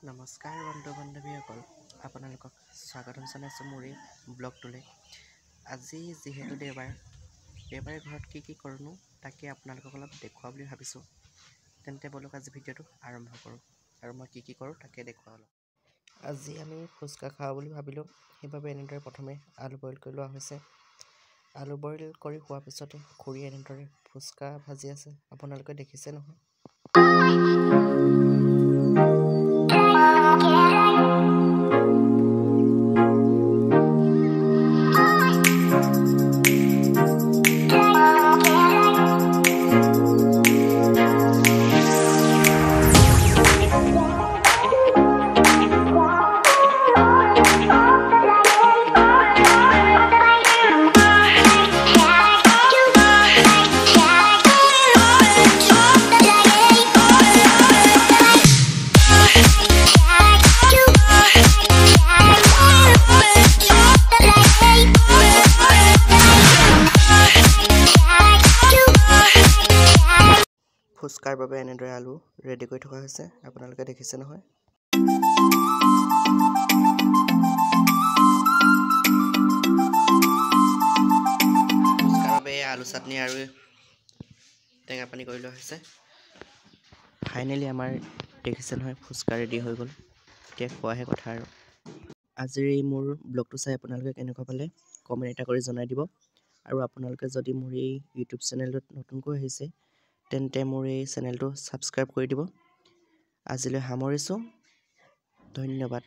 নমস্কাৰ বন্ধু বান্ধৱীসকল, আপোনালোকক স্বাগতম জনাইছোঁ মোৰ এই ব্লগটোলৈ। আজি যিহেতু দেওবাৰে ঘৰত কি কৰোঁনো তাকে আপোনালোকক অলপ দেখুওৱা বুলি ভাবিছোঁ। তেন্তে ব'লক আজি ভিডিঅ'টো আৰম্ভ কৰোঁ আৰু মই কি কৰোঁ তাকে দেখুওৱা অলপ। আজি আমি ফুচকা খাওঁ বুলি ভাবিলোঁ, সেইবাবে এনেদৰে প্ৰথমে আলু বইল কৰি লোৱা হৈছে। আলু বইল কৰি হোৱাৰ পিছতে খুৰীয়ে এনেদৰে ফুচকা ভাজি আছে, আপোনালোকে দেখিছে নহয়। ফুচকাৰ বাবে এনেদৰে আলু ৰেডি কৰি থকা হৈছে, আপোনালোকে দেখিছে নহয়। ফুচকাৰ বাবে আলু চাটনি আৰু টেঙা পানী কৰি লোৱা হৈছে। ফাইনেলি আমাৰ দেখিছে নহয় ফুচকা ৰেডি হৈ গ'ল, এতিয়া খোৱাহে কথা আৰু। আজিৰ এই মোৰ ব্লগটো চাই আপোনালোকে কেনেকুৱা পালে কমেণ্ট এটা কৰি জনাই দিব। আৰু আপোনালোকে যদি মোৰ এই ইউটিউব চেনেলটোত নতুনকৈ আহিছে তেন্তে মোৰ এই চেনেলটো ছাবস্ক্ৰাইব কৰি দিব। আজিলৈ সামৰিছোঁ, ধন্যবাদ।